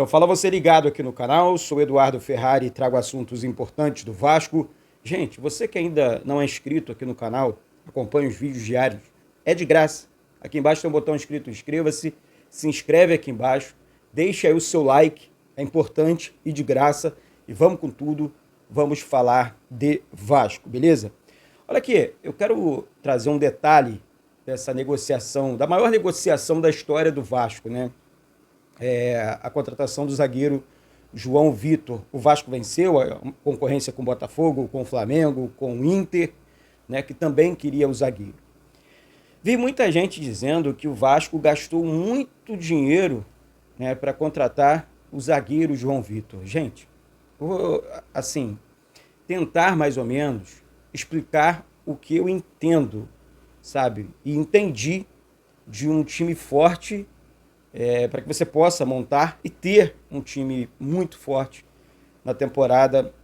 Então fala você ligado aqui no canal, sou Eduardo Ferrari e trago assuntos importantes do Vasco. Gente, você que ainda não é inscrito aqui no canal, acompanha os vídeos diários, é de graça. Aqui embaixo tem um botão escrito inscreva-se, se inscreve aqui embaixo, deixa aí o seu like, é importante e de graça. E vamos com tudo, vamos falar de Vasco, beleza? Olha aqui, eu quero trazer um detalhe dessa negociação, da maior negociação da história do Vasco, né? A contratação do zagueiro João Vitor. O Vasco venceu a concorrência com o Botafogo, com o Flamengo, com o Inter, né, que também queria o zagueiro. Vi muita gente dizendo que o Vasco gastou muito dinheiro, né, para contratar o zagueiro João Vitor. Gente, vou, assim, tentar mais ou menos explicar o que eu entendo, sabe? E entendi de um time forte, para que você possa montar e ter um time muito forte na temporada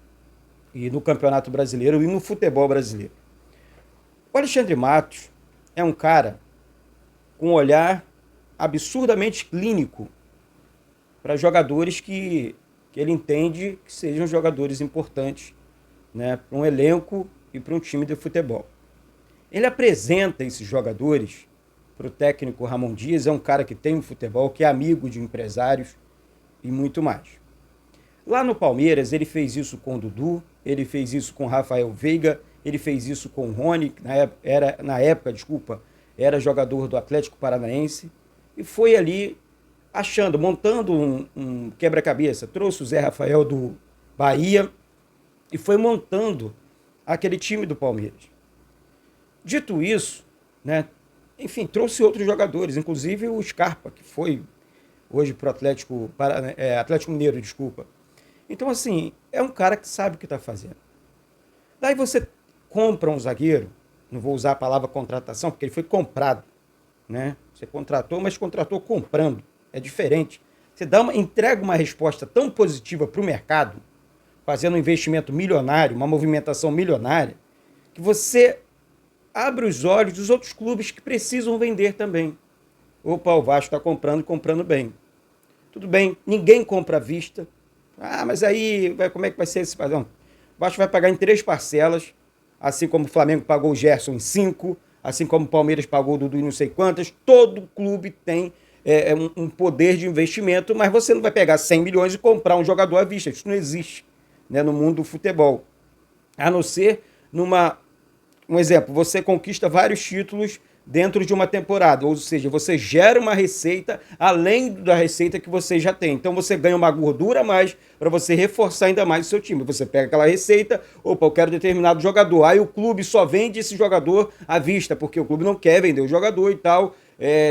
e no Campeonato Brasileiro e no futebol brasileiro. O Alexandre Matos é um cara com um olhar absurdamente clínico para jogadores que ele entende que sejam jogadores importantes, né, para um elenco e para um time de futebol. Ele apresenta esses jogadores para o técnico Ramon Dias, é um cara que tem um futebol, que é amigo de empresários e muito mais. Lá no Palmeiras, ele fez isso com o Dudu, ele fez isso com o Rafael Veiga, ele fez isso com o Rony, que na época, era jogador do Atlético Paranaense, e foi ali montando um quebra-cabeça. Trouxe o Zé Rafael do Bahia e foi montando aquele time do Palmeiras. Dito isso, né, enfim, trouxe outros jogadores, inclusive o Scarpa, que foi hoje para o Atlético Mineiro, desculpa. Então, assim, é um cara que sabe o que está fazendo. Daí você compra um zagueiro, não vou usar a palavra contratação, porque ele foi comprado, né? Você contratou, mas contratou comprando. É diferente. Você entrega uma resposta tão positiva para o mercado, fazendo um investimento milionário, uma movimentação milionária, que você abre os olhos dos outros clubes que precisam vender também. Opa, o Vasco está comprando e comprando bem. Tudo bem, ninguém compra à vista. Ah, mas aí, como é que vai ser esse padrão? O Vasco vai pagar em 3 parcelas, assim como o Flamengo pagou o Gerson em 5, assim como o Palmeiras pagou o Dudu em não sei quantas. Todo clube tem um poder de investimento, mas você não vai pegar 100 milhões e comprar um jogador à vista. Isso não existe, né, no mundo do futebol. A não ser um exemplo, você conquista vários títulos dentro de uma temporada, ou seja, você gera uma receita além da receita que você já tem. Então você ganha uma gordura a mais para você reforçar ainda mais o seu time. Você pega aquela receita, opa, eu quero determinado jogador. Aí o clube só vende esse jogador à vista, porque o clube não quer vender o jogador e tal.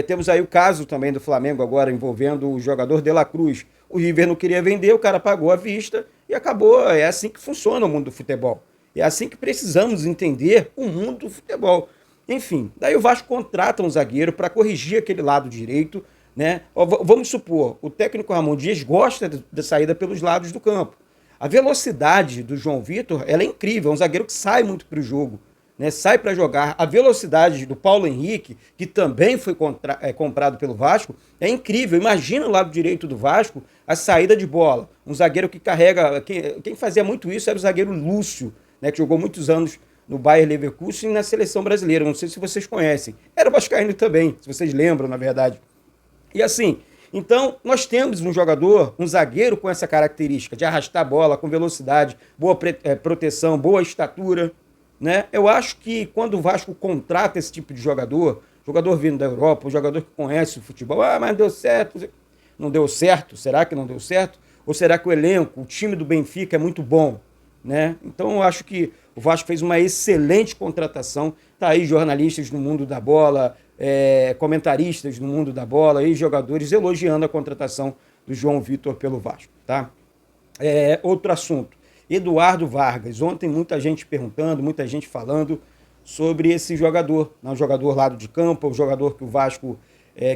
Temos aí o caso também do Flamengo agora envolvendo o jogador De La Cruz. O River não queria vender, o cara pagou à vista e acabou. É assim que funciona o mundo do futebol. É assim que precisamos entender o mundo do futebol. Enfim, daí o Vasco contrata um zagueiro para corrigir aquele lado direito, né? Vamos supor, o técnico Ramon Dias gosta da saída pelos lados do campo. A velocidade do João Vitor, ela é incrível, é um zagueiro que sai muito para o jogo, né? Sai para jogar. A velocidade do Paulo Henrique, que também foi comprado pelo Vasco, é incrível. Imagina o lado direito do Vasco, a saída de bola. Um zagueiro que carrega... Quem fazia muito isso era o zagueiro Lúcio, né, que jogou muitos anos no Bayer Leverkusen e na seleção brasileira. Não sei se vocês conhecem. Era vascaíno também, se vocês lembram, na verdade. E assim, então nós temos um jogador, um zagueiro com essa característica de arrastar a bola com velocidade, boa proteção, boa estatura, né? Eu acho que quando o Vasco contrata esse tipo de jogador vindo da Europa, um jogador que conhece o futebol, mas deu certo. Não deu certo? Será que não deu certo? Ou será que o elenco, o time do Benfica é muito bom? Né? Então eu acho que o Vasco fez uma excelente contratação. Tá aí jornalistas no mundo da bola, comentaristas no mundo da bola e jogadores elogiando a contratação do João Vitor pelo Vasco. Tá? Outro assunto, Eduardo Vargas. Ontem muita gente perguntando, muita gente falando sobre esse jogador. Um jogador lado de campo, um jogador que o Vasco,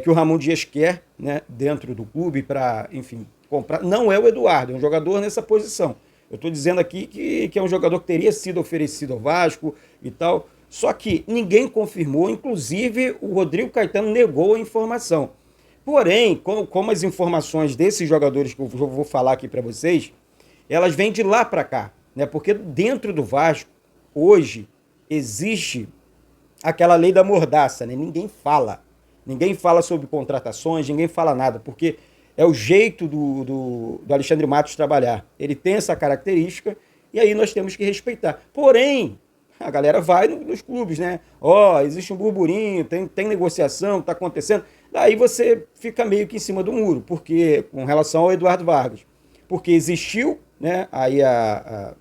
que o Ramon Dias quer, né, dentro do clube para, enfim, comprar. Não é o Eduardo, é um jogador nessa posição. Eu estou dizendo aqui que é um jogador que teria sido oferecido ao Vasco e tal. Só que ninguém confirmou, inclusive o Rodrigo Caetano negou a informação. Porém, como as informações desses jogadores que eu vou falar aqui para vocês, elas vêm de lá para cá, né? Porque dentro do Vasco, hoje, existe aquela lei da mordaça, né? Ninguém fala sobre contratações, ninguém fala nada, porque é o jeito do Alexandre Matos trabalhar. Ele tem essa característica e aí nós temos que respeitar. Porém, a galera vai nos clubes, né? Existe um burburinho, tem negociação, está acontecendo. Daí você fica meio que em cima do muro, porque com relação ao Eduardo Vargas. Porque existiu, né, aí a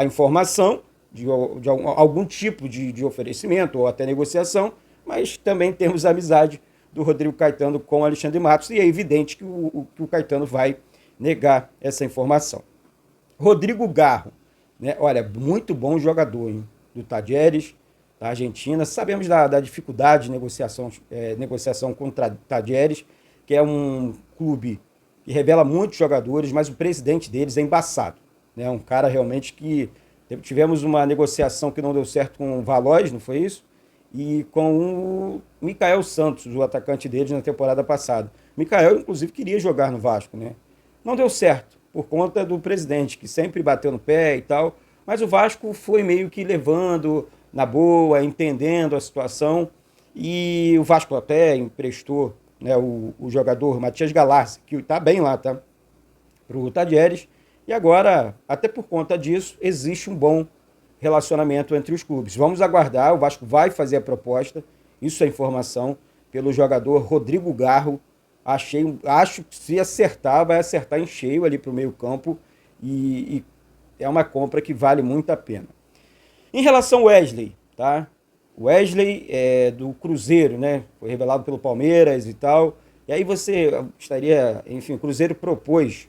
informação de algum tipo de oferecimento ou até negociação, mas também temos a amizade do Rodrigo Caetano com o Alexandre Matos, e é evidente que o Caetano vai negar essa informação. Rodrigo Garro, né? Olha, muito bom jogador, hein? Do Talleres, da Argentina. Sabemos da dificuldade de negociação com o Talleres, que é um clube que revela muitos jogadores, mas o presidente deles é embaçado. Né? Um cara realmente que... Tivemos uma negociação que não deu certo com o Valois, não foi isso? E com o Michael Santos, o atacante deles na temporada passada. O Michael, inclusive, queria jogar no Vasco, né? Não deu certo, por conta do presidente, que sempre bateu no pé e tal. Mas o Vasco foi meio que levando na boa, entendendo a situação. E o Vasco até emprestou, né, o jogador Matias Galarza, que está bem lá, tá? Para o Talleres. E agora, até por conta disso, existe um bom relacionamento entre os clubes. Vamos aguardar, o Vasco vai fazer a proposta, isso é informação, pelo jogador Rodrigo Garro. Acho que se acertar, vai acertar em cheio ali para o meio campo e é uma compra que vale muito a pena. Em relação ao Wesley, tá? Wesley é do Cruzeiro, né? Foi revelado pelo Palmeiras e tal. E aí o Cruzeiro propôs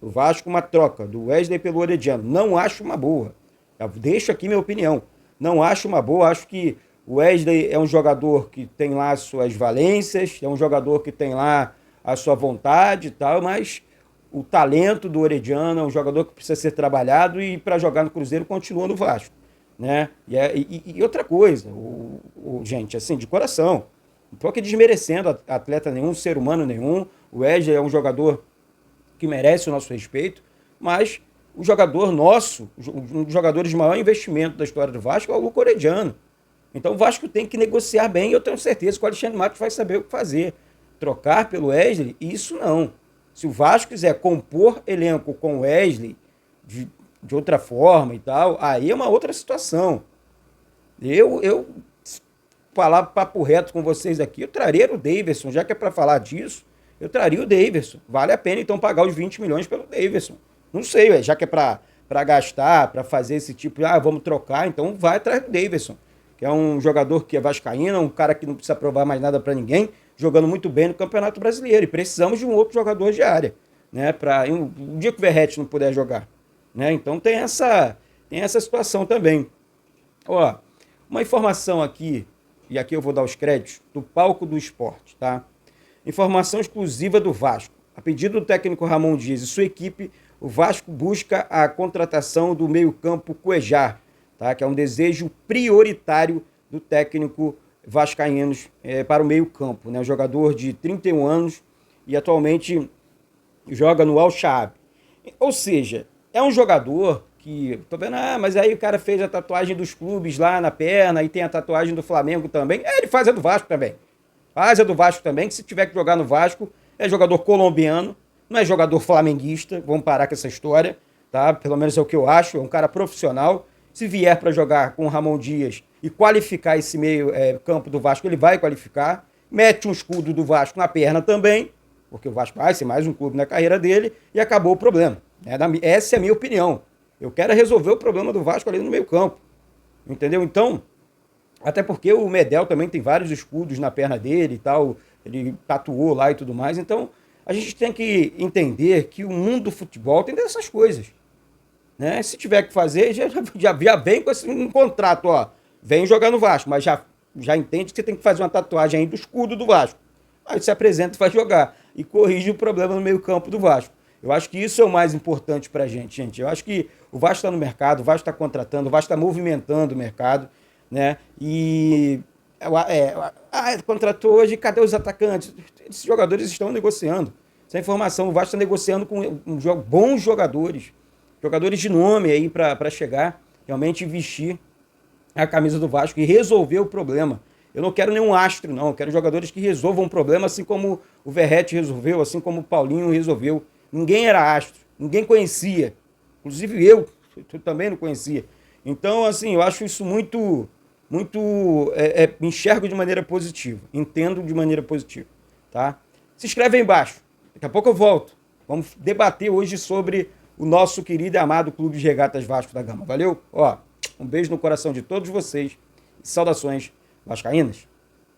o Vasco uma troca do Wesley pelo Orediano. Não acho uma boa. Eu deixo aqui minha opinião. Não acho uma boa. Acho que o Wesley é um jogador que tem lá as suas valências, é um jogador que tem lá a sua vontade e tal, mas o talento do Orediano é um jogador que precisa ser trabalhado e para jogar no Cruzeiro continua no Vasco. Né? E outra coisa, gente, assim, de coração, não estou aqui desmerecendo atleta nenhum, ser humano nenhum. O Wesley é um jogador que merece o nosso respeito, mas o jogador nosso, um dos jogadores de maior investimento da história do Vasco é o Luca Orediano. Então o Vasco tem que negociar bem e eu tenho certeza que o Alexandre Matos vai saber o que fazer. Trocar pelo Wesley, isso não. Se o Vasco quiser compor elenco com o Wesley de outra forma e tal, aí é uma outra situação. Eu falar papo reto com vocês aqui, eu traria o Daverson, já que é para falar disso, eu traria o Daverson. Vale a pena então pagar os 20 milhões pelo Daverson. Não sei, já que é para gastar, para fazer esse tipo de, vamos trocar, então vai atrás do Daverson, que é um jogador que é vascaíno, um cara que não precisa provar mais nada para ninguém, jogando muito bem no Campeonato Brasileiro. E precisamos de um outro jogador de área, né? Para um dia que o Verratti não puder jogar, né? Então tem essa situação também. Ó, uma informação aqui, e aqui eu vou dar os créditos, do Palco do Esporte, tá? Informação exclusiva do Vasco. A pedido do técnico Ramon Dias e sua equipe, o Vasco busca a contratação do meio-campo Cuejar, tá? Que é um desejo prioritário do técnico vascaíno para o meio-campo, né? Um jogador de 31 anos e atualmente joga no Al-Shaab. Ou seja, é um jogador que, tô vendo, mas aí o cara fez a tatuagem dos clubes lá na perna e tem a tatuagem do Flamengo também. Ele faz a do Vasco também. Faz a do Vasco também, que se tiver que jogar no Vasco, é jogador colombiano, não é jogador flamenguista, vamos parar com essa história, tá? Pelo menos é o que eu acho, é um cara profissional. Se vier para jogar com o Ramon Dias e qualificar esse meio campo do Vasco, ele vai qualificar. Mete um escudo do Vasco na perna também, porque o Vasco vai ser mais um clube na carreira dele e acabou o problema. Essa é a minha opinião. Eu quero resolver o problema do Vasco ali no meio campo, entendeu? Então, até porque o Medel também tem vários escudos na perna dele e tal, ele tatuou lá e tudo mais. Então, a gente tem que entender que o mundo do futebol tem dessas coisas, né? Se tiver que fazer, já vem com um contrato, ó, vem jogar no Vasco, mas já entende que você tem que fazer uma tatuagem aí do escudo do Vasco. Aí você apresenta e vai jogar e corrige o problema no meio campo do Vasco. Eu acho que isso é o mais importante pra gente. Eu acho que o Vasco está no mercado, o Vasco está contratando, o Vasco está movimentando o mercado, né? E contratou hoje, cadê os atacantes? Esses jogadores estão negociando. Essa informação, o Vasco está negociando com bons jogadores de nome aí para chegar, realmente vestir a camisa do Vasco e resolver o problema. Eu não quero nenhum astro, não. Eu quero jogadores que resolvam o problema, assim como o Verratti resolveu, assim como o Paulinho resolveu. Ninguém era astro, ninguém conhecia. Inclusive eu também não conhecia. Então, assim, eu acho isso muito enxergo de maneira positiva, entendo de maneira positiva, tá? Se inscreve aí embaixo, daqui a pouco eu volto. Vamos debater hoje sobre o nosso querido e amado Clube de Regatas Vasco da Gama. Valeu? Ó, um beijo no coração de todos vocês e saudações vascaínas.